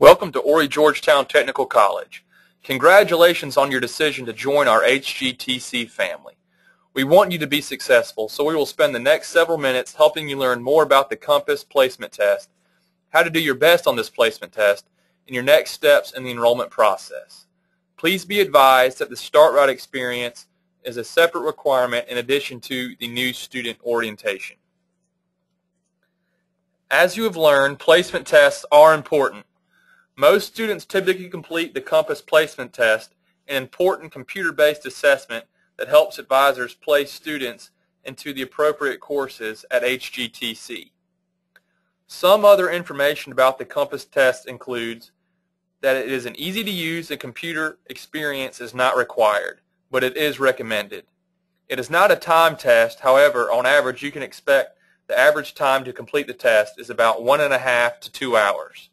Welcome to Horry-Georgetown Technical College. Congratulations on your decision to join our HGTC family. We want you to be successful, so we will spend the next several minutes helping you learn more about the Compass Placement Test, how to do your best on this placement test, and your next steps in the enrollment process. Please be advised that the Start Right experience is a separate requirement in addition to the new student orientation. As you have learned, placement tests are important. Most students typically complete the Compass Placement Test, an important computer-based assessment that helps advisors place students into the appropriate courses at HGTC. Some other information about the Compass test includes that it is an easy-to-use and computer experience is not required, but it is recommended. It is not a time test. However, on average, you can expect the average time to complete the test is about 1.5 to 2 hours.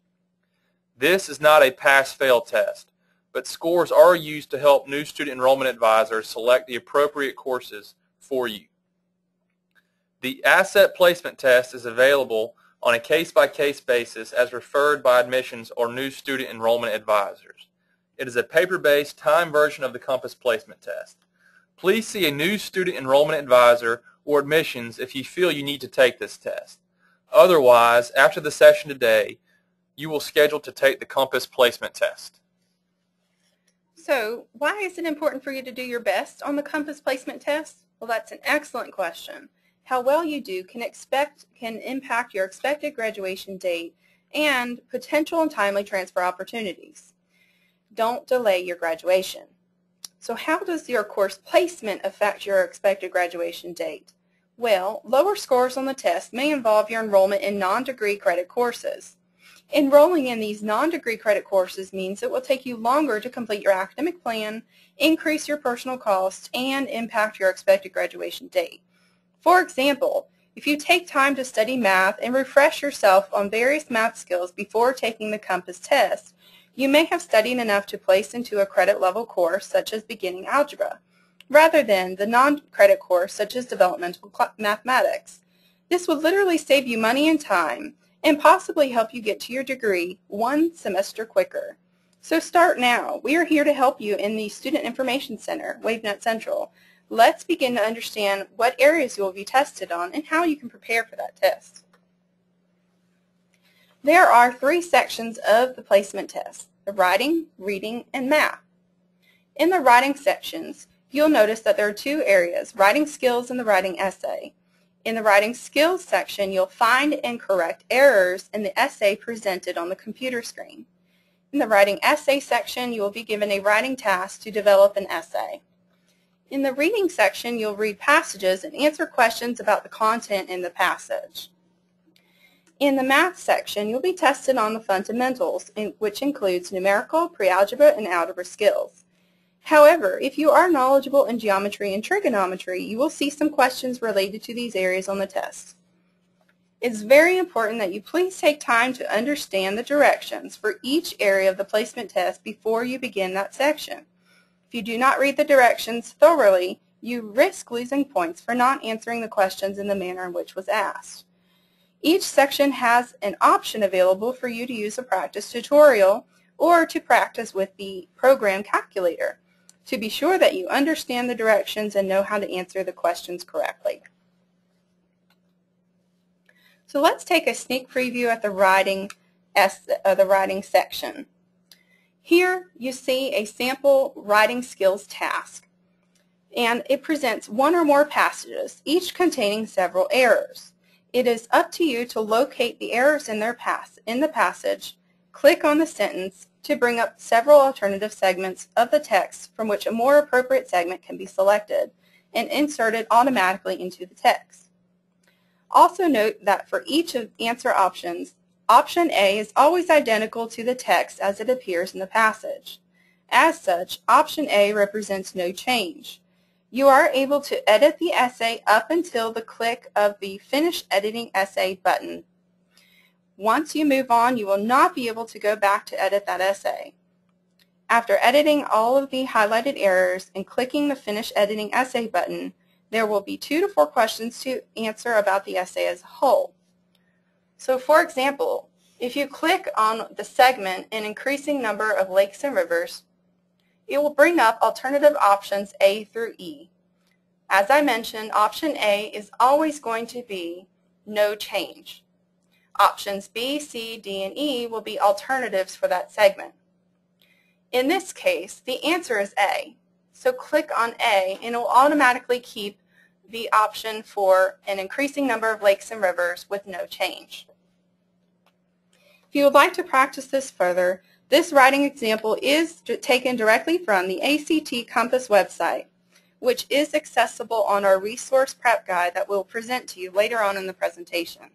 This is not a pass-fail test, but scores are used to help new student enrollment advisors select the appropriate courses for you. The asset placement test is available on a case-by-case basis as referred by admissions or new student enrollment advisors. It is a paper-based time version of the Compass Placement Test. Please see a new student enrollment advisor or admissions if you feel you need to take this test. Otherwise, after the session today, you will schedule to take the Compass Placement Test. So, why is it important for you to do your best on the Compass Placement Test? Well, that's an excellent question. How well you do can impact your expected graduation date and potential and timely transfer opportunities. Don't delay your graduation. So how does your course placement affect your expected graduation date? Well, lower scores on the test may involve your enrollment in non-degree credit courses. Enrolling in these non-degree credit courses means it will take you longer to complete your academic plan, increase your personal costs, and impact your expected graduation date. For example, if you take time to study math and refresh yourself on various math skills before taking the Compass test, you may have studied enough to place into a credit level course such as beginning algebra, rather than the non-credit course such as developmental mathematics. This would literally save you money and time, and possibly help you get to your degree one semester quicker. So start now. We are here to help you in the Student Information Center, WaveNet Central. Let's begin to understand what areas you will be tested on and how you can prepare for that test. There are 3 sections of the placement test: the writing, reading, and math. In the writing sections, you'll notice that there are 2 areas, writing skills and the writing essay. In the writing skills section, you'll find and correct errors in the essay presented on the computer screen. In the writing essay section, you will be given a writing task to develop an essay. In the reading section, you'll read passages and answer questions about the content in the passage. In the math section, you'll be tested on the fundamentals, which includes numerical, pre-algebra, and algebra skills. However, if you are knowledgeable in geometry and trigonometry, you will see some questions related to these areas on the test. It's very important that you please take time to understand the directions for each area of the placement test before you begin that section. If you do not read the directions thoroughly, you risk losing points for not answering the questions in the manner in which was asked. Each section has an option available for you to use a practice tutorial or to practice with the program calculator to be sure that you understand the directions and know how to answer the questions correctly. So let's take a sneak preview at the writing section. Here you see a sample writing skills task, and it presents 1 or more passages, each containing several errors. It is up to you to locate the errors in the passage, click on the sentence to bring up several alternative segments of the text from which a more appropriate segment can be selected and inserted automatically into the text. Also note that for each of the answer options, option A is always identical to the text as it appears in the passage. As such, option A represents no change. You are able to edit the essay up until the click of the Finish Editing Essay button. Once you move on, you will not be able to go back to edit that essay. After editing all of the highlighted errors and clicking the Finish Editing Essay button, there will be 2 to 4 questions to answer about the essay as a whole. So for example, If you click on the segment "An Increasing Number of Lakes and Rivers," it will bring up alternative options A through E. As I mentioned, option A is always going to be no change. Options B, C, D, and E will be alternatives for that segment. In this case, the answer is A. So click on A and it will automatically keep the option for an increasing number of lakes and rivers with no change. If you would like to practice this further, this writing example is taken directly from the ACT Compass website, which is accessible on our resource prep guide that we'll present to you later on in the presentation.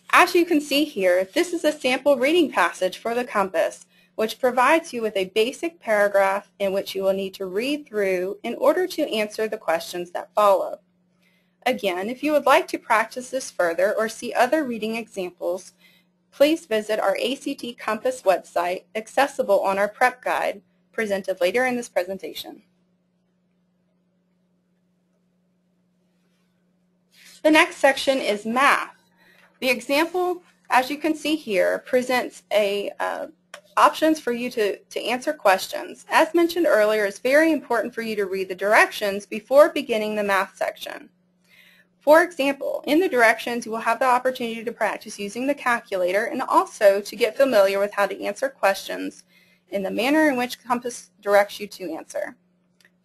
As you can see here, this is a sample reading passage for the Compass, which provides you with a basic paragraph in which you will need to read through in order to answer the questions that follow. Again, if you would like to practice this further or see other reading examples, please visit our ACT Compass website, accessible on our prep guide, presented later in this presentation. The next section is math. The example, as you can see here, presents options for you to answer questions. As mentioned earlier, it's very important for you to read the directions before beginning the math section. For example, in the directions, you will have the opportunity to practice using the calculator and also to get familiar with how to answer questions in the manner in which Compass directs you to answer.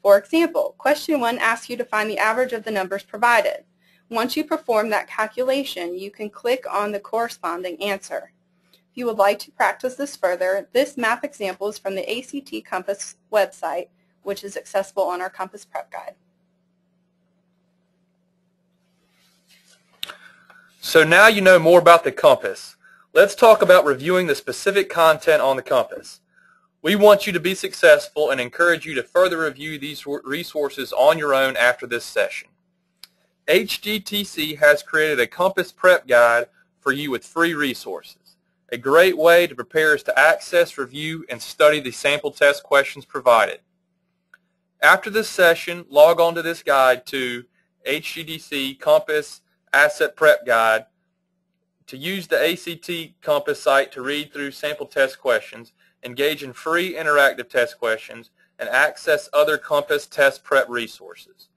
For example, question 1 asks you to find the average of the numbers provided. Once you perform that calculation, you can click on the corresponding answer. If you would like to practice this further, this math example is from the ACT Compass website, which is accessible on our Compass Prep Guide. So now you know more about the Compass. Let's talk about reviewing the specific content on the Compass. We want you to be successful and encourage you to further review these resources on your own after this session. HGTC has created a Compass Prep Guide for you with free resources. A great way to prepare is to access, review, and study the sample test questions provided. After this session, log on to this guide to HGTC Compass Asset Prep Guide to use the ACT Compass site to read through sample test questions, engage in free interactive test questions, and access other Compass test prep resources.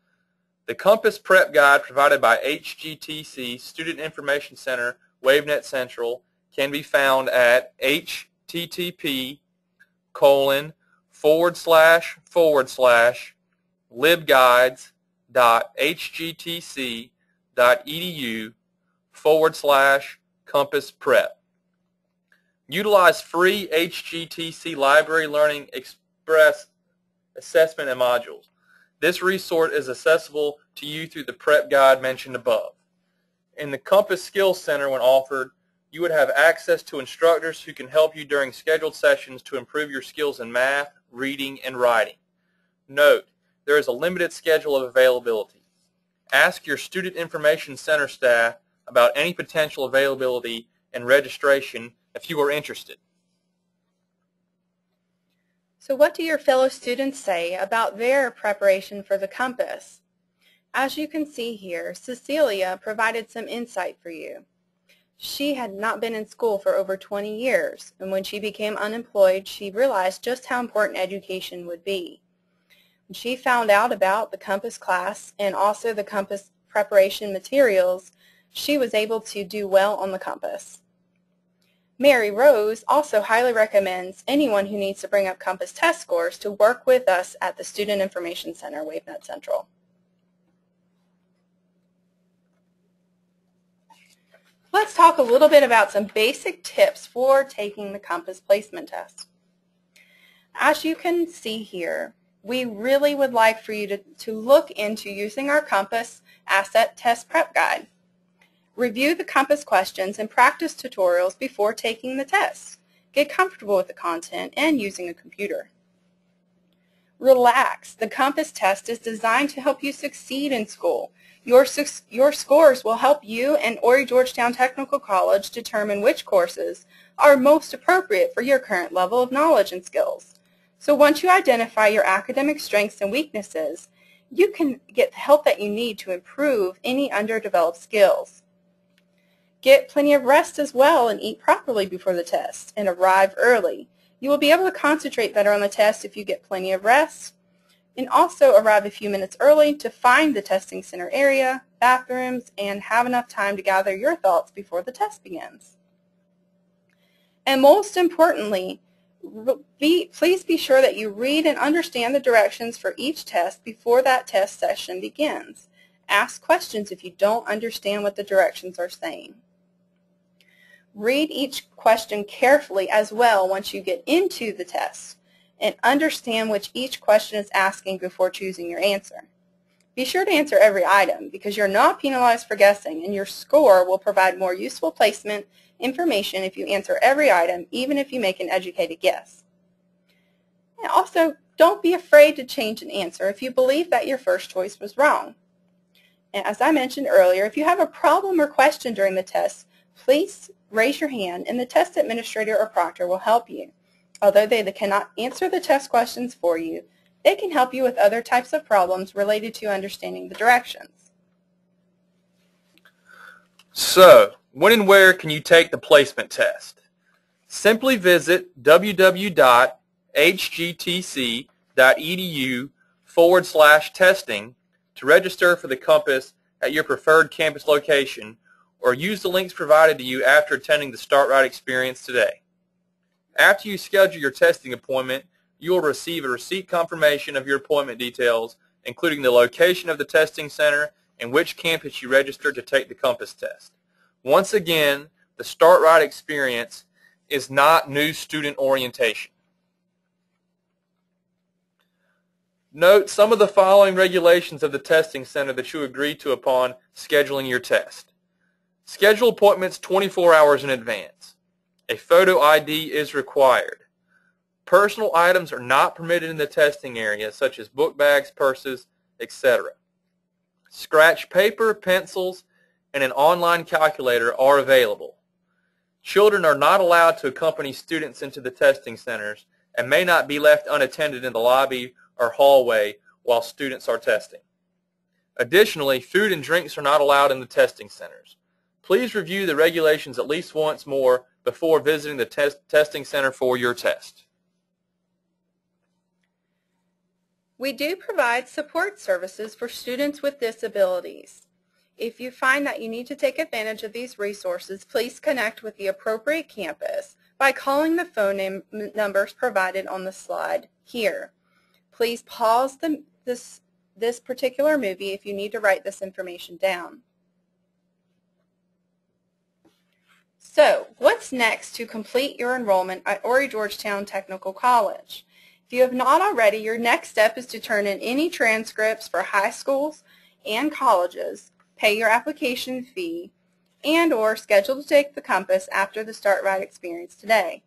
The Compass Prep Guide provided by HGTC Student Information Center, WaveNet Central, can be found at http://libguides.hgtc.edu/Compass Prep. Utilize free HGTC Library Learning Express assessment and modules. This resource is accessible to you through the prep guide mentioned above. In the Compass Skills Center, when offered, you would have access to instructors who can help you during scheduled sessions to improve your skills in math, reading, and writing. Note, there is a limited schedule of availability. Ask your Student Information Center staff about any potential availability and registration if you are interested. So what do your fellow students say about their preparation for the Compass? As you can see here, Cecilia provided some insight for you. She had not been in school for over 20 years, and when she became unemployed, she realized just how important education would be. When she found out about the Compass class and also the Compass preparation materials, she was able to do well on the Compass. Mary Rose also highly recommends anyone who needs to bring up Compass test scores to work with us at the Student Information Center, WaveNet Central. Let's talk a little bit about some basic tips for taking the Compass placement test. As you can see here, we really would like for you to look into using our Compass Asset Test Prep Guide. Review the Compass questions and practice tutorials before taking the test. Get comfortable with the content and using a computer. Relax. The Compass test is designed to help you succeed in school. Your scores will help you and Horry-Georgetown Technical College determine which courses are most appropriate for your current level of knowledge and skills. So once you identify your academic strengths and weaknesses, you can get the help that you need to improve any underdeveloped skills. Get plenty of rest as well and eat properly before the test and arrive early. You will be able to concentrate better on the test if you get plenty of rest, and also arrive a few minutes early to find the testing center area, bathrooms, and have enough time to gather your thoughts before the test begins. And most importantly, please be sure that you read and understand the directions for each test before that test session begins. Ask questions if you don't understand what the directions are saying. Read each question carefully as well once you get into the test, and understand what each question is asking before choosing your answer. Be sure to answer every item because you're not penalized for guessing, and your score will provide more useful placement information if you answer every item, even if you make an educated guess. And also, don't be afraid to change an answer if you believe that your first choice was wrong. And as I mentioned earlier, if you have a problem or question during the test, please raise your hand and the test administrator or proctor will help you. Although they cannot answer the test questions for you, they can help you with other types of problems related to understanding the directions. So, when and where can you take the placement test? Simply visit www.hgtc.edu/testing to register for the Compass at your preferred campus location, or use the links provided to you after attending the Start Right experience today. After you schedule your testing appointment, you will receive a receipt confirmation of your appointment details, including the location of the testing center and which campus you registered to take the Compass test. Once again, the Start Right experience is not new student orientation. Note some of the following regulations of the testing center that you agree to upon scheduling your test. Schedule appointments 24 hours in advance. A photo ID is required. Personal items are not permitted in the testing area, such as book bags, purses, etc. Scratch paper, pencils, and an online calculator are available. Children are not allowed to accompany students into the testing centers and may not be left unattended in the lobby or hallway while students are testing. Additionally, food and drinks are not allowed in the testing centers. Please review the regulations at least once more before visiting the testing center for your test. We do provide support services for students with disabilities. If you find that you need to take advantage of these resources, please connect with the appropriate campus by calling the phone numbers provided on the slide here. Please pause this particular movie if you need to write this information down. So, what's next to complete your enrollment at Horry-Georgetown Technical College? If you have not already, your next step is to turn in any transcripts for high schools and colleges, pay your application fee, and/or schedule to take the Compass after the Start Right experience today.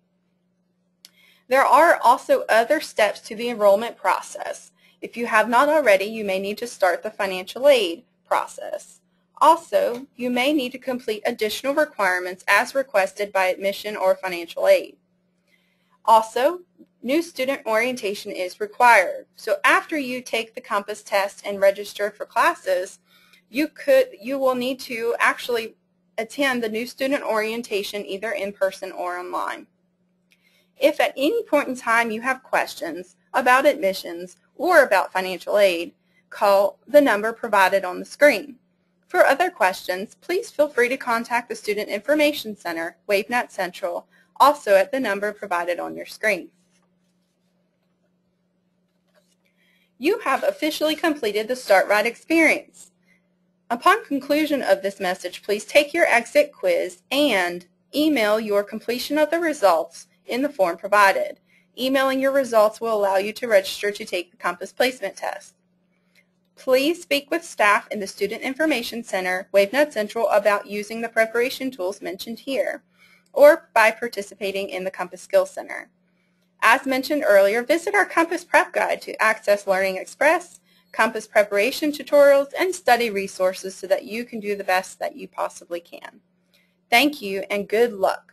There are also other steps to the enrollment process. If you have not already, you may need to start the financial aid process. Also, you may need to complete additional requirements as requested by admission or financial aid. Also, new student orientation is required. So after you take the Compass test and register for classes, you will need to actually attend the new student orientation either in person or online. If at any point in time you have questions about admissions or about financial aid, call the number provided on the screen. For other questions, please feel free to contact the Student Information Center, WaveNet Central, also at the number provided on your screen. You have officially completed the Start Right experience. Upon conclusion of this message, please take your exit quiz and email your completion of the results in the form provided. Emailing your results will allow you to register to take the Compass placement test. Please speak with staff in the Student Information Center, WaveNet Central, about using the preparation tools mentioned here, or by participating in the Compass Skills Center. As mentioned earlier, visit our Compass Prep Guide to access Learning Express, Compass preparation tutorials, and study resources so that you can do the best that you possibly can. Thank you and good luck.